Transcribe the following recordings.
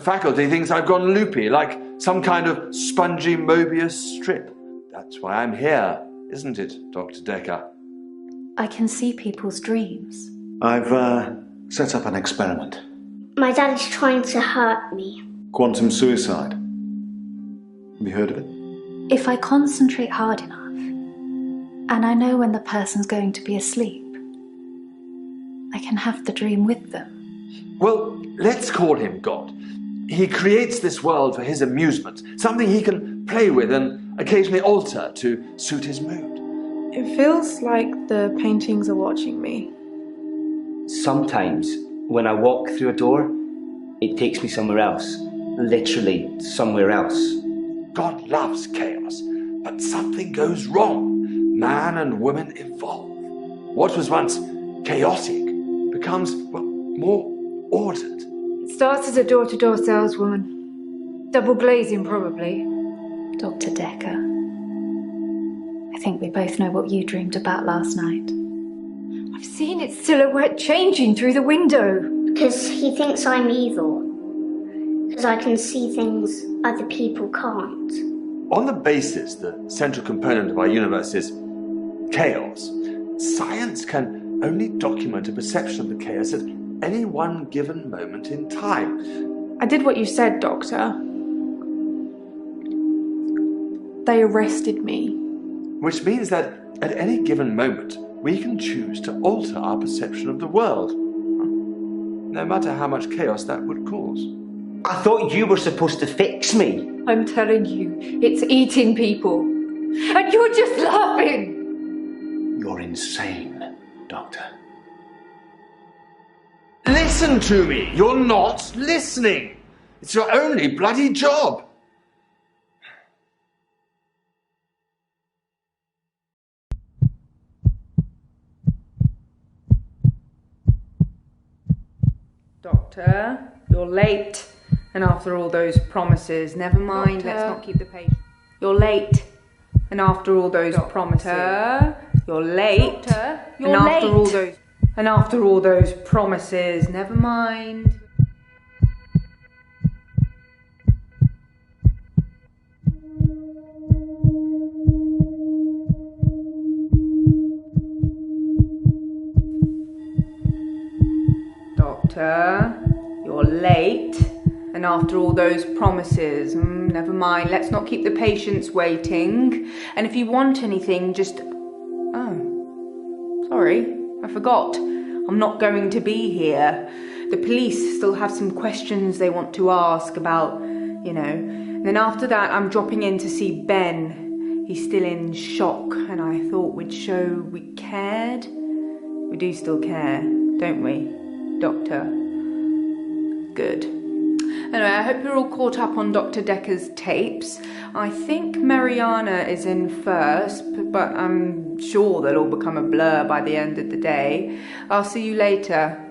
faculty thinks I've gone loopy, like some kind of spongy Mobius strip. That's why I'm here, isn't it, Dr. Dekker? I can see people's dreams. I've set up an experiment. My dad is trying to hurt me. Quantum suicide. Have you heard of it? If I concentrate hard enough, and I know when the person's going to be asleep, I can have the dream with them. Well, let's call him God. He creates this world for his amusement, something he can play with and occasionally alter to suit his mood. It feels like the paintings are watching me. Sometimes, when I walk through a door, it takes me somewhere else. Literally, somewhere else. God loves chaos, but something goes wrong. Man and woman evolve. What was once chaotic becomes, well, more ordered. It starts as a door-to-door saleswoman. Double glazing, probably. Dr. Dekker, I think we both know what you dreamed about last night. I've seen its silhouette changing through the window. Because he thinks I'm evil. Because I can see things other people can't. On the basis the central component of our universe is chaos, science can only document a perception of the chaos at any one given moment in time. I did what you said, Doctor. They arrested me. Which means that at any given moment, we can choose to alter our perception of the world, no matter how much chaos that would cause. I thought you were supposed to fix me. I'm telling you, it's eating people. And you're just laughing. You're insane, Doctor. Listen to me! You're not listening! It's your only bloody job! Doctor, you're late. And after all those promises, never mind, Doctor. let's not keep the patient. You're late. And after all those promises. You're late. Doctor, you're and late. after all those promises, never mind. Doctor, you're late. And after all those promises, never mind, let's not keep the patients waiting. And if you want anything, just... Oh, sorry, I forgot. I'm not going to be here. The police still have some questions they want to ask about, you know. And then after that, I'm dropping in to see Ben. He's still in shock, and I thought we'd show we cared. We do still care, don't we, Doctor? Good. Anyway, I hope you're all caught up on Dr. Dekker's tapes. I think Mariana is in first, but I'm sure they'll all become a blur by the end of the day. I'll see you later.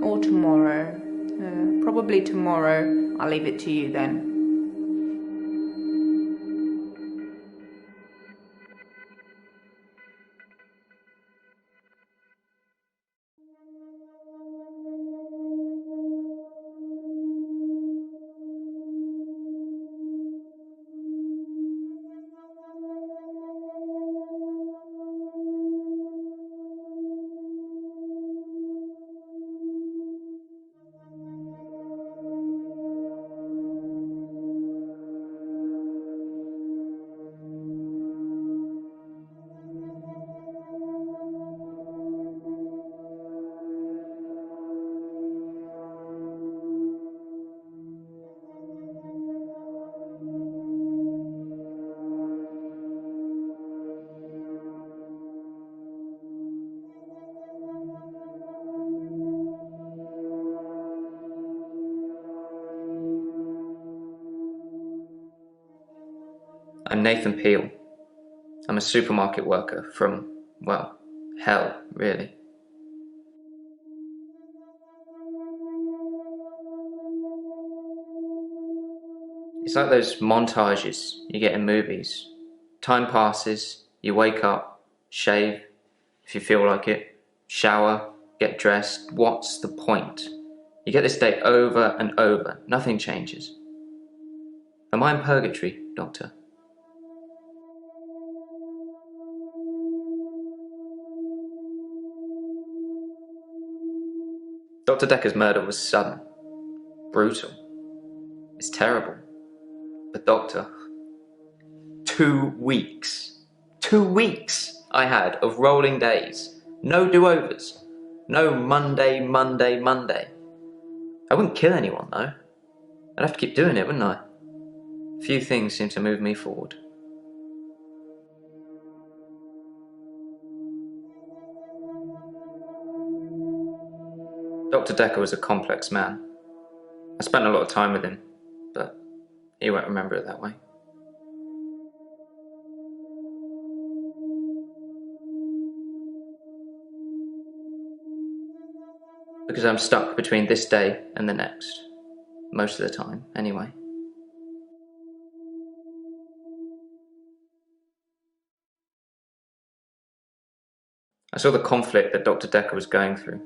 Or tomorrow. Probably tomorrow. I'll leave it to you then. I'm Nathan Peel. I'm a supermarket worker from, well, hell, really. It's like those montages you get in movies. Time passes, you wake up, shave, if you feel like it, shower, get dressed. What's the point? You get this day over and over. Nothing changes. Am I in purgatory, Doctor? Dr. Dekker's murder was sudden, brutal. It's terrible. But Doctor, 2 weeks. 2 weeks I had of rolling days. No do-overs. No Monday, Monday, Monday. I wouldn't kill anyone, though. I'd have to keep doing it, wouldn't I? Few things seem to move me forward. Dr. Dekker was a complex man. I spent a lot of time with him, but he won't remember it that way. Because I'm stuck between this day and the next. Most of the time, anyway. I saw the conflict that Dr. Dekker was going through.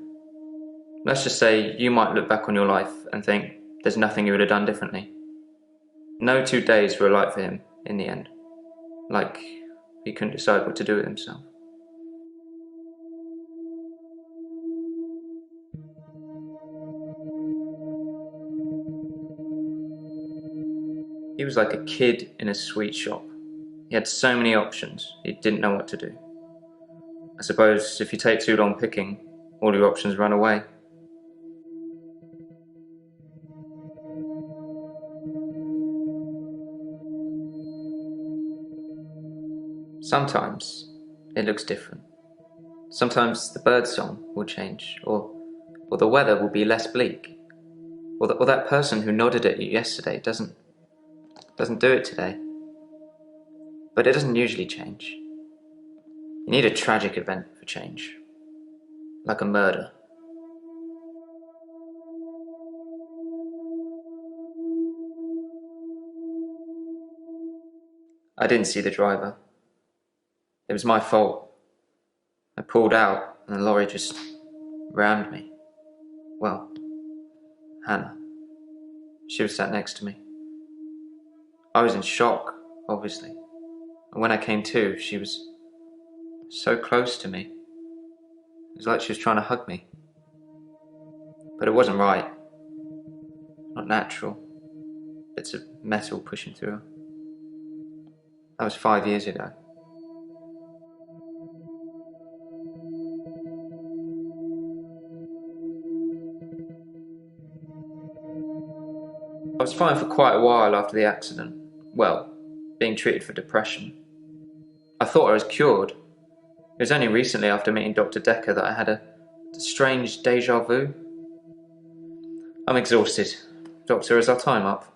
Let's just say you might look back on your life and think there's nothing you would have done differently. No 2 days were alike for him in the end. Like he couldn't decide what to do with himself. He was like a kid in a sweet shop. He had so many options, he didn't know what to do. I suppose if you take too long picking, all your options run away. Sometimes it looks different. Sometimes the bird song will change, or the weather will be less bleak, or that person who nodded at you yesterday doesn't do it today. But it doesn't usually change. You need a tragic event for change, like a murder. I didn't see the driver. It was my fault. I pulled out and the lorry just rammed me. Well, Hannah. She was sat next to me. I was in shock, obviously. And when I came to, she was so close to me. It was like she was trying to hug me. But it wasn't right. Not natural. Bits of metal pushing through her. That was 5 years ago. I was fine for quite a while after the accident. Well, being treated for depression. I thought I was cured. It was only recently after meeting Dr. Dekker that I had a strange deja vu. I'm exhausted. Doctor, is our time up?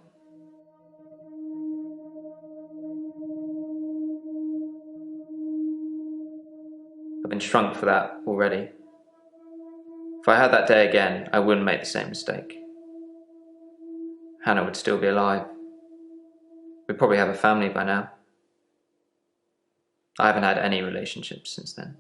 I've been shrunk for that already. If I had that day again, I wouldn't make the same mistake. Hannah would still be alive. We'd probably have a family by now. I haven't had any relationships since then.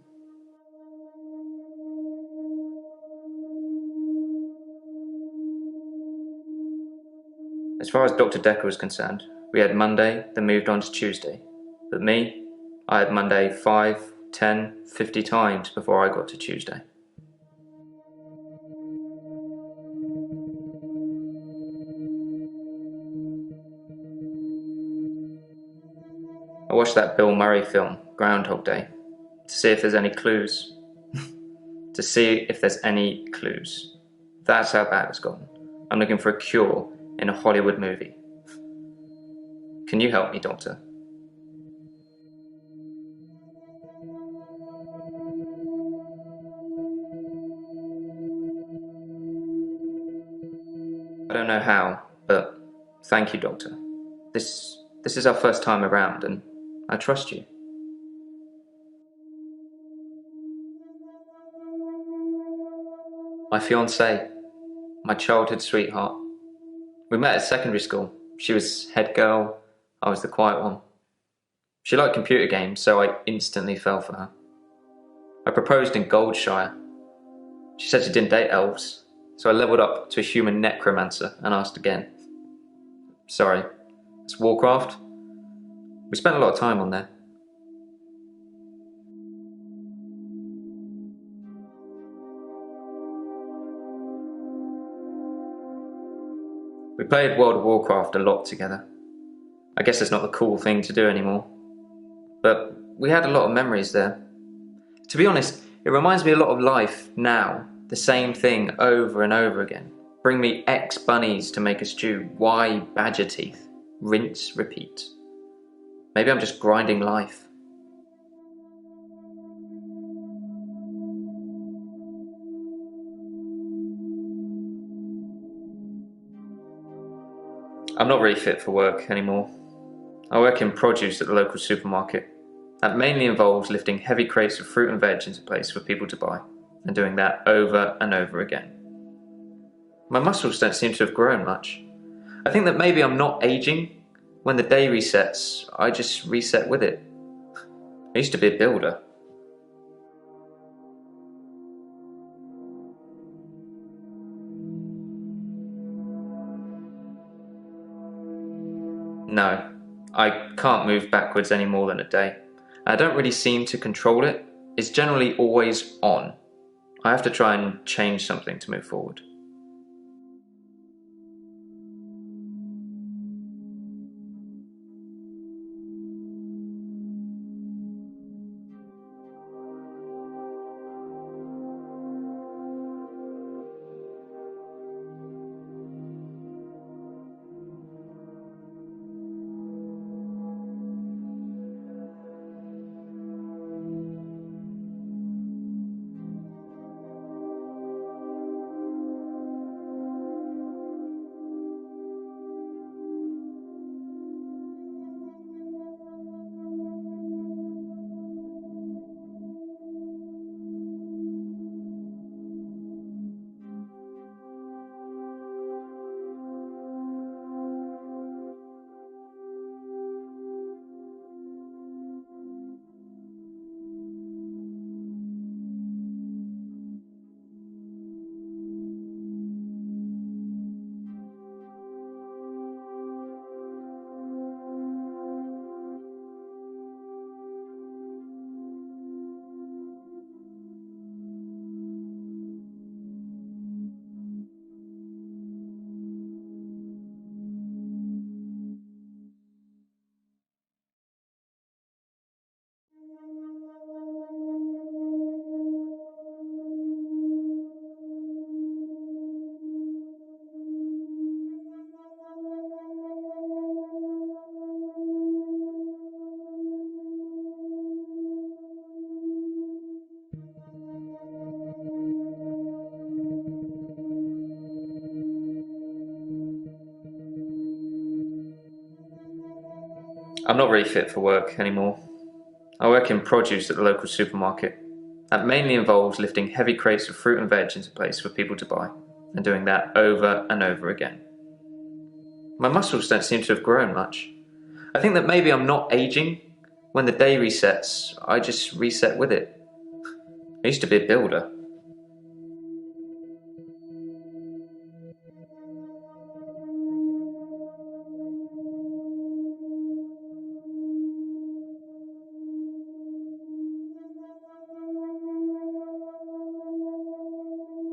As far as Dr. Dekker was concerned, we had Monday, then moved on to Tuesday. But me, I had Monday 5, 10, 50 times before I got to Tuesday. I watched that Bill Murray film, Groundhog Day, to see if there's any clues. To see if there's any clues. That's how bad it's gotten. I'm looking for a cure in a Hollywood movie. Can you help me, Doctor? I don't know how, but thank you, Doctor. This is our first time around, and I trust you. My fiancée, my childhood sweetheart. We met at secondary school. She was head girl, I was the quiet one. She liked computer games, so I instantly fell for her. I proposed in Goldshire. She said she didn't date elves. so I levelled up to a human necromancer and asked again. Sorry, it's Warcraft? We spent a lot of time on there. We played World of Warcraft a lot together. I guess it's not the cool thing to do anymore. But we had a lot of memories there. To be honest, it reminds me a lot of life now. The same thing over and over again. Bring me X bunnies to make a stew. Y badger teeth. Rinse, repeat. Maybe I'm just grinding life. I'm not really fit for work anymore. I work in produce at the local supermarket. That mainly involves lifting heavy crates of fruit and veg into place for people to buy, and doing that over and over again. My muscles don't seem to have grown much. I think that maybe I'm not aging. When the day resets, I just reset with it. I used to be a builder. No, I can't move backwards any more than a day. I don't really seem to control it. It's generally always on. I have to try and change something to move forward. I'm not really fit for work anymore. I work in produce at the local supermarket. That mainly involves lifting heavy crates of fruit and veg into place for people to buy, and doing that over and over again. My muscles don't seem to have grown much. I think that maybe I'm not aging. When the day resets, I just reset with it. I used to be a builder.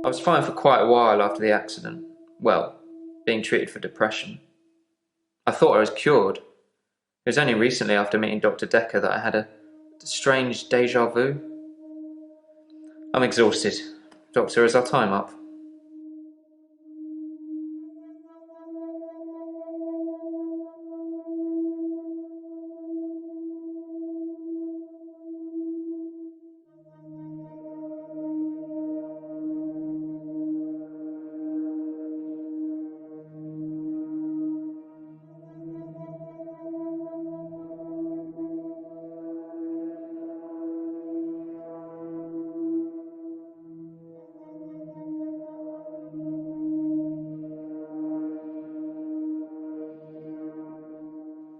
I was fine for quite a while after the accident. Well, being treated for depression. I thought I was cured. It was only recently after meeting Dr. Dekker that I had a strange deja vu. I'm exhausted. Doctor, is our time up?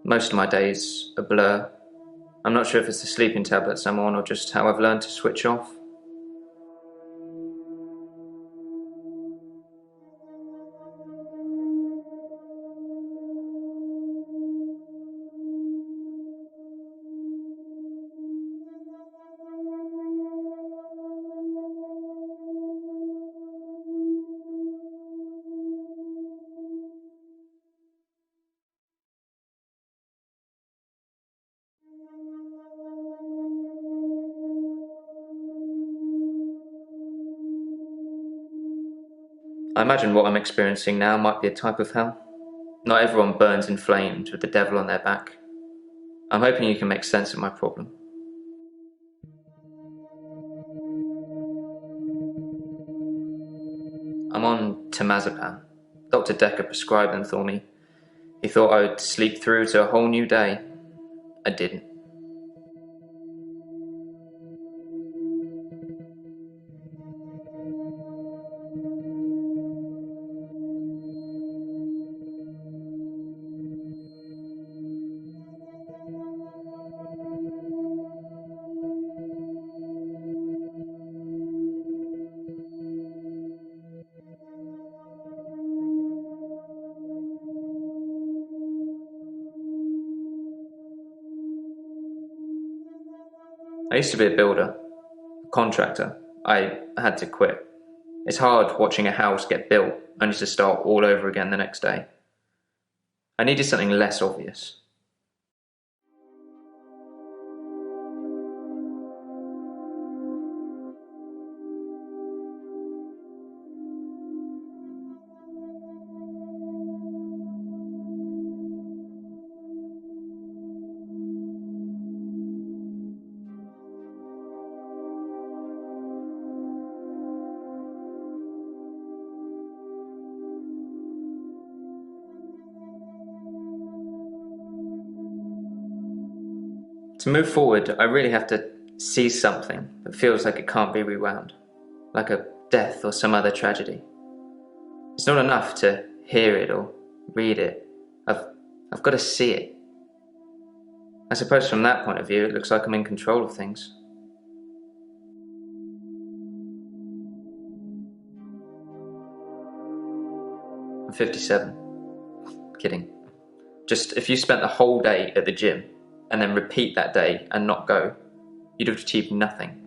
Most of my days a blur. I'm not sure if it's the sleeping tablets I'm on or just how I've learned to switch off. I imagine what I'm experiencing now might be a type of hell. Not everyone burns in flames with the devil on their back. I'm hoping you can make sense of my problem. I'm on temazepam. Dr. Dekker prescribed them for me. He thought I would sleep through to a whole new day. I didn't. I used to be a builder, a contractor. I had to quit. It's hard watching a house get built only to start all over again the next day. I needed something less obvious. To move forward, I really have to see something that feels like it can't be rewound, like a death or some other tragedy. It's not enough to hear it or read it. I've got to see it. I suppose from that point of view, it looks like I'm in control of things. I'm 57. Kidding. Just if you spent the whole day at the gym and then repeat that day and not go, you'd have achieved nothing.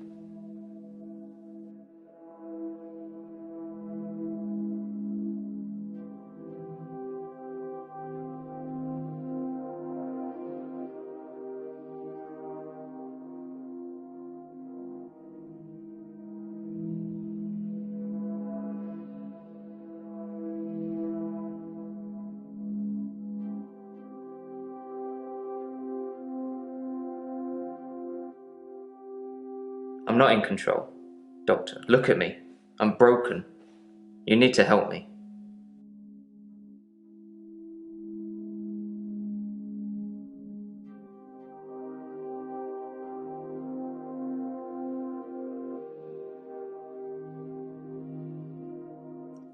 I'm not in control. Doctor, look at me. I'm broken. You need to help me.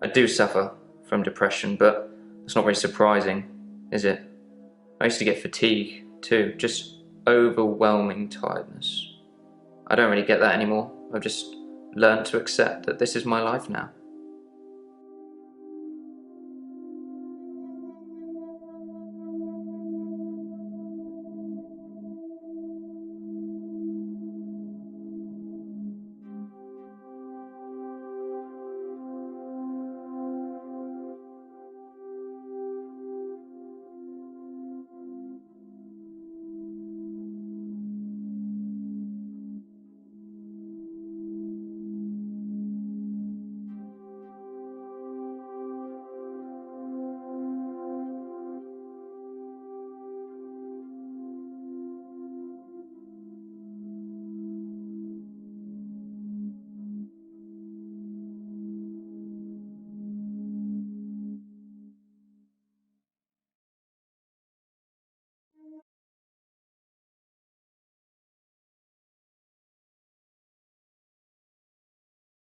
I do suffer from depression, but it's not very surprising, is it? I used to get fatigue too, just overwhelming tiredness. I don't really get that anymore. I've just learned to accept that this is my life now.